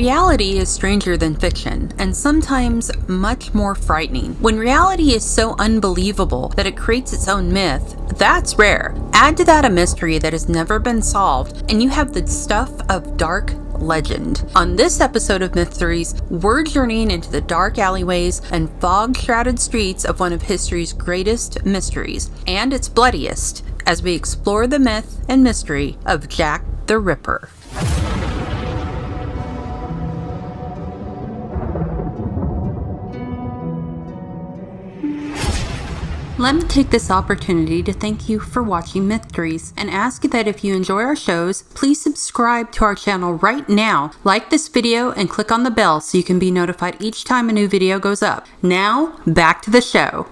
reality is stranger than fiction, and sometimes much more frightening. When reality is so unbelievable that it creates its own myth, that's rare. Add to that a mystery that has never been solved, and you have the stuff of dark legend. On this episode of Mytheries, we're journeying into the dark alleyways and fog-shrouded streets of one of history's greatest mysteries, and its bloodiest, as we explore the myth and mystery of Jack the Ripper. Let me take this opportunity to thank you for watching Mytheries and ask that if you enjoy our shows, please subscribe to our channel right now, like this video, and click on the bell so you can be notified each time a new video goes up. Now, back to the show.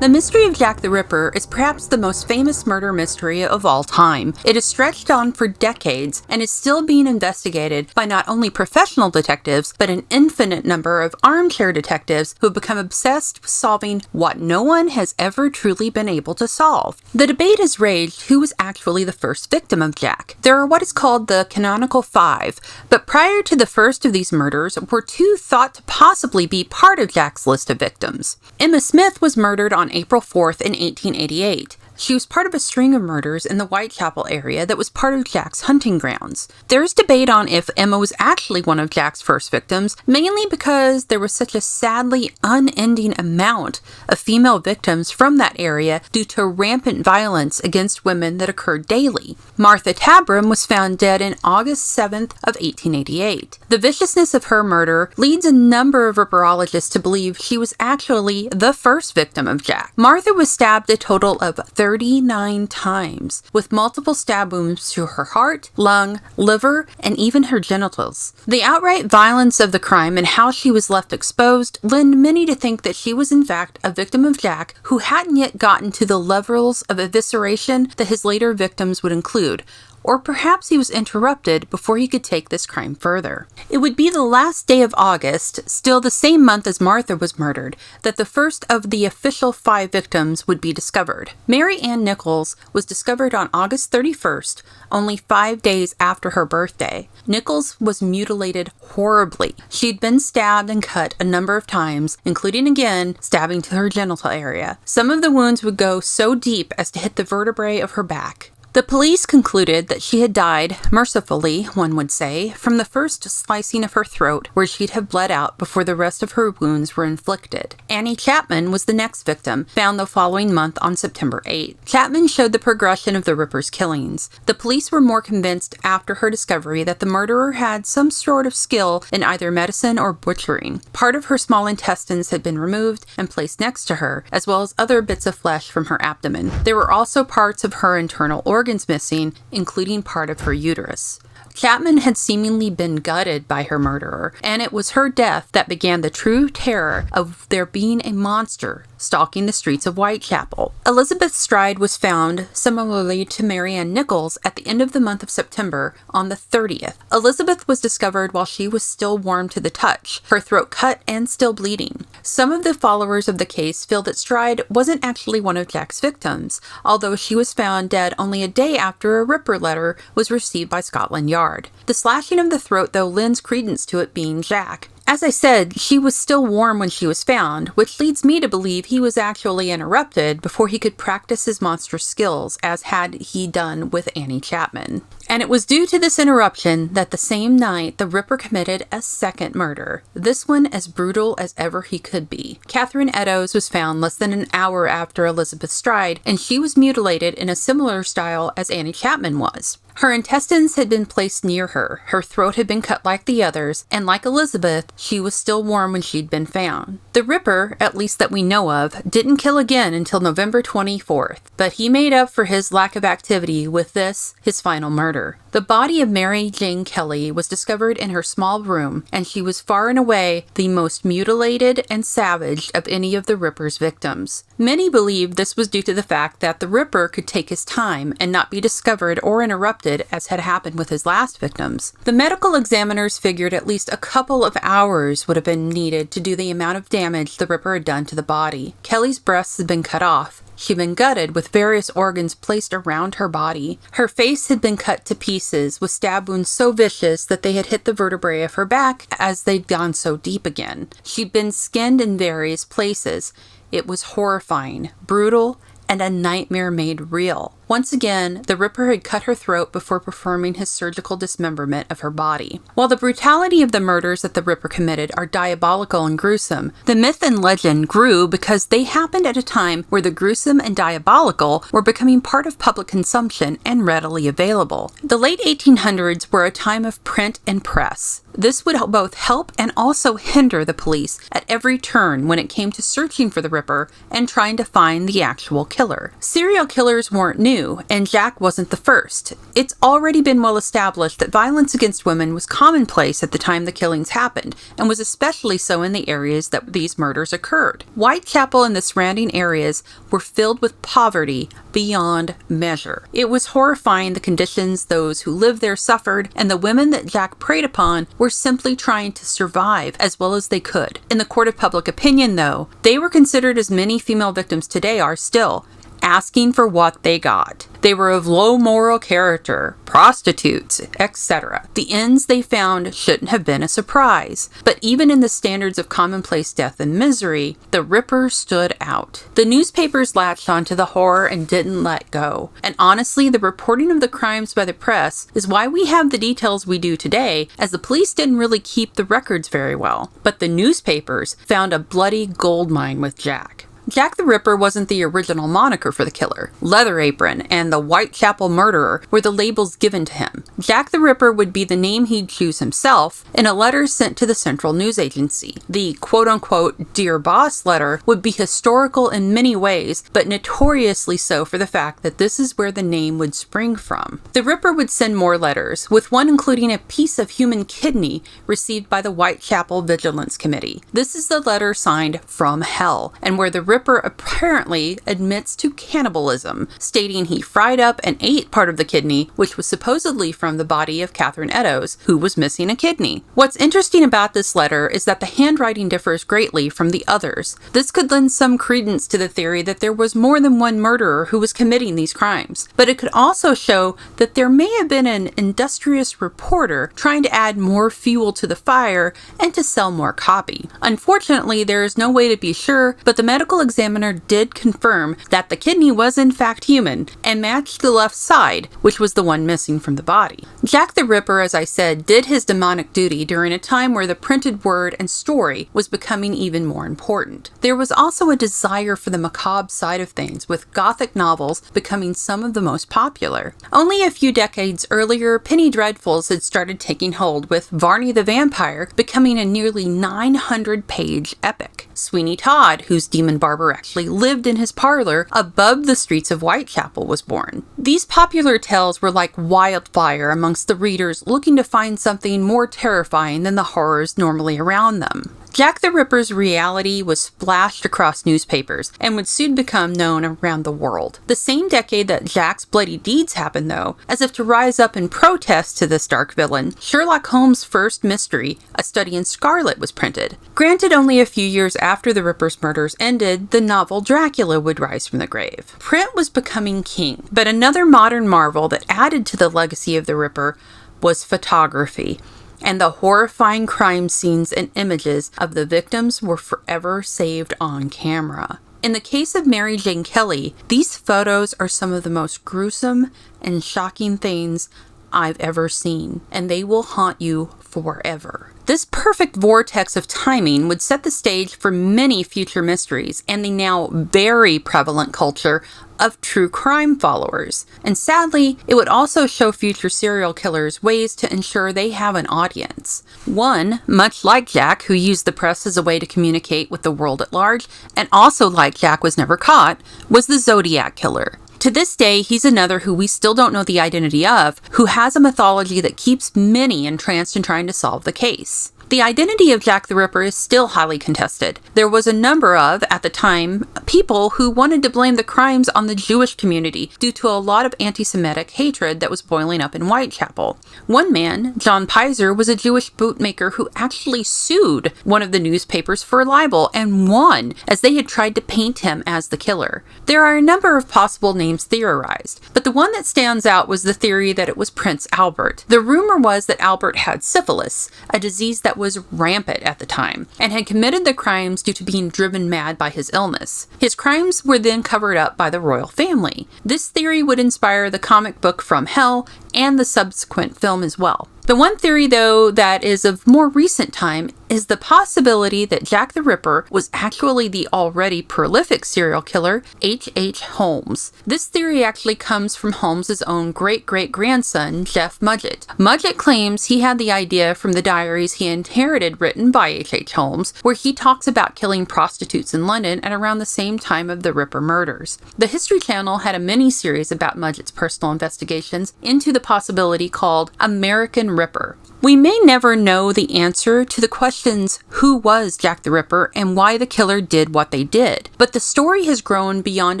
The mystery of Jack the Ripper is perhaps the most famous murder mystery of all time. It has stretched on for decades and is still being investigated by not only professional detectives, but an infinite number of armchair detectives who have become obsessed with solving what no one has ever truly been able to solve. The debate has raged who was actually the first victim of Jack. There are what is called the canonical five, but prior to the first of these murders were two thought to possibly be part of Jack's list of victims. Emma Smith was murdered on April 4th in 1888. She was part of a string of murders in the Whitechapel area that was part of Jack's hunting grounds. There's debate on if Emma was actually one of Jack's first victims, mainly because there was such a sadly unending amount of female victims from that area due to rampant violence against women that occurred daily. Martha Tabrum was found dead in August 7th of 1888. The viciousness of her murder leads a number of ripperologists to believe she was actually the first victim of Jack. Martha was stabbed a total of 39 times, with multiple stab wounds to her heart, lung, liver, and even her genitals. The outright violence of the crime and how she was left exposed led many to think that she was in fact a victim of Jack who hadn't yet gotten to the levels of evisceration that his later victims would include. Or perhaps he was interrupted before he could take this crime further. It would be the last day of August, still the same month as Martha was murdered, that the first of the official 5 victims would be discovered. Mary Ann Nicholls was discovered on August 31st, only 5 days after her birthday. Nicholls was mutilated horribly. She'd been stabbed and cut a number of times, including again stabbing to her genital area. Some of the wounds would go so deep as to hit the vertebrae of her back. The police concluded that she had died, mercifully, one would say, from the first slicing of her throat, where she'd have bled out before the rest of her wounds were inflicted. Annie Chapman was the next victim, found the following month on September 8th. Chapman showed the progression of the Ripper's killings. The police were more convinced after her discovery that the murderer had some sort of skill in either medicine or butchering. Part of her small intestines had been removed and placed next to her, as well as other bits of flesh from her abdomen. There were also parts of her internal organs missing, including part of her uterus. Chapman had seemingly been gutted by her murderer, and it was her death that began the true terror of there being a monster stalking the streets of Whitechapel. Elizabeth Stride was found, similarly to Mary Ann Nicholls, at the end of the month of September on the 30th. Elizabeth was discovered while she was still warm to the touch, her throat cut and still bleeding. Some of the followers of the case feel that Stride wasn't actually one of Jack's victims, although she was found dead only a day after a Ripper letter was received by Scotland Yard. The slashing of the throat, though, lends credence to it being Jack. As I said, she was still warm when she was found, which leads me to believe he was actually interrupted before he could practice his monstrous skills, as had he done with Annie Chapman. And it was due to this interruption that the same night the Ripper committed a second murder, this one as brutal as ever he could be. Catherine Eddowes was found less than an hour after Elizabeth Stride, and she was mutilated in a similar style as Annie Chapman was. Her intestines had been placed near her, her throat had been cut like the others, and like Elizabeth, she was still warm when she'd been found. The Ripper, at least that we know of, didn't kill again until November 24th, but he made up for his lack of activity with this, his final murder. The body of Mary Jane Kelly was discovered in her small room, and she was far and away the most mutilated and savage of any of the Ripper's victims. Many believe this was due to the fact that the Ripper could take his time and not be discovered or interrupted as had happened with his last victims. The medical examiners figured at least a couple of hours would have been needed to do the amount of damage the Ripper had done to the body. Kelly's breasts had been cut off, She'd been gutted with various organs placed around her body. Her face had been cut to pieces with stab wounds so vicious that they had hit the vertebrae of her back as they'd gone so deep again. She'd been skinned in various places. It was horrifying, brutal, and a nightmare made real. Once again, the Ripper had cut her throat before performing his surgical dismemberment of her body. While the brutality of the murders that the Ripper committed are diabolical and gruesome, the myth and legend grew because they happened at a time where the gruesome and diabolical were becoming part of public consumption and readily available. The late 1800s were a time of print and press. This would both help and also hinder the police at every turn when it came to searching for the Ripper and trying to find the actual killer. Serial killers weren't new, and Jack wasn't the first. It's already been well established that violence against women was commonplace at the time the killings happened, and was especially so in the areas that these murders occurred. Whitechapel and the surrounding areas were filled with poverty beyond measure. It was horrifying the conditions those who lived there suffered, and the women that Jack preyed upon were simply trying to survive as well as they could. In the court of public opinion, though, they were considered as many female victims today are still, asking for what they got. They were of low moral character, prostitutes, etc. The ends they found shouldn't have been a surprise. But even in the standards of commonplace death and misery, the Ripper stood out. The newspapers latched onto the horror and didn't let go. And honestly, the reporting of the crimes by the press is why we have the details we do today, as the police didn't really keep the records very well. But the newspapers found a bloody goldmine with Jack. Jack the Ripper wasn't the original moniker for the killer. Leather Apron and the Whitechapel Murderer were the labels given to him. Jack the Ripper would be the name he'd choose himself in a letter sent to the Central News Agency. The quote-unquote Dear Boss letter would be historical in many ways, but notoriously so for the fact that this is where the name would spring from. The Ripper would send more letters, with one including a piece of human kidney received by the Whitechapel Vigilance Committee. This is the letter signed From Hell, and where the Ripper apparently admits to cannibalism, stating he fried up and ate part of the kidney, which was supposedly from the body of Catherine Eddowes, who was missing a kidney. What's interesting about this letter is that the handwriting differs greatly from the others. This could lend some credence to the theory that there was more than one murderer who was committing these crimes, but it could also show that there may have been an industrious reporter trying to add more fuel to the fire and to sell more copy. Unfortunately, there is no way to be sure, but the medical examiner did confirm that the kidney was in fact human and matched the left side, which was the one missing from the body. Jack the Ripper, as I said, did his demonic duty during a time where the printed word and story was becoming even more important. There was also a desire for the macabre side of things, with Gothic novels becoming some of the most popular. Only a few decades earlier, penny dreadfuls had started taking hold, with Varney the Vampire becoming a nearly 900-page epic. Sweeney Todd, whose demon barber actually lived in his parlor above the streets of Whitechapel, was born. These popular tales were like wildfire amongst the readers looking to find something more terrifying than the horrors normally around them. Jack the Ripper's reality was splashed across newspapers and would soon become known around the world. The same decade that Jack's bloody deeds happened, though, as if to rise up in protest to this dark villain, Sherlock Holmes' first mystery, A Study in Scarlet, was printed. Granted, only a few years after the Ripper's murders ended, the novel Dracula would rise from the grave. Print was becoming king, but another modern marvel that added to the legacy of the Ripper was photography. And the horrifying crime scenes and images of the victims were forever saved on camera. In the case of Mary Jane Kelly, these photos are some of the most gruesome and shocking things I've ever seen, and they will haunt you forever. This perfect vortex of timing would set the stage for many future mysteries and the now very prevalent culture of true crime followers. And sadly, it would also show future serial killers ways to ensure they have an audience. One, much like Jack, who used the press as a way to communicate with the world at large, and also like Jack was never caught, was the Zodiac Killer. To this day, he's another who we still don't know the identity of, who has a mythology that keeps many entranced in trying to solve the case. The identity of Jack the Ripper is still highly contested. There was a number of, at the time, people who wanted to blame the crimes on the Jewish community due to a lot of anti-Semitic hatred that was boiling up in Whitechapel. One man, John Pizer, was a Jewish bootmaker who actually sued one of the newspapers for libel and won, as they had tried to paint him as the killer. There are a number of possible names theorized, but the one that stands out was the theory that it was Prince Albert. The rumor was that Albert had syphilis, a disease that was rampant at the time, and had committed the crimes due to being driven mad by his illness. His crimes were then covered up by the royal family. This theory would inspire the comic book From Hell and the subsequent film as well. The one theory, though, that is of more recent time is the possibility that Jack the Ripper was actually the already prolific serial killer H Holmes. This theory actually comes from Holmes' own great-great-grandson, Jeff Mudgett. Mudgett claims he had the idea from the diaries he inherited written by H Holmes, where he talks about killing prostitutes in London at around the same time of the Ripper murders. The History Channel had a mini-series about Mudgett's personal investigations into the possibility called American Ripper. We may never know the answer to the questions who was Jack the Ripper and why the killer did what they did, but the story has grown beyond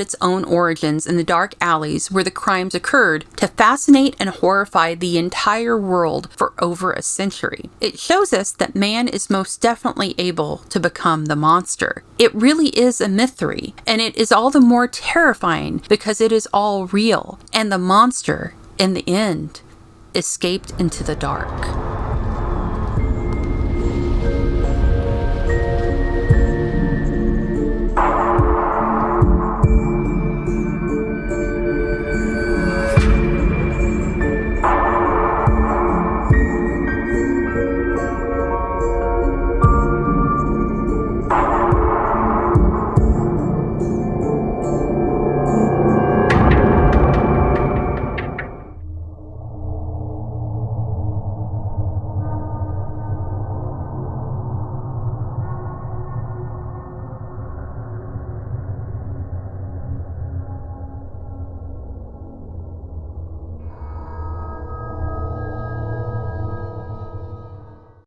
its own origins in the dark alleys where the crimes occurred to fascinate and horrify the entire world for over a century. It shows us that man is most definitely able to become the monster. It really is a mystery, and it is all the more terrifying because it is all real, and the monster, in the end, escaped into the dark.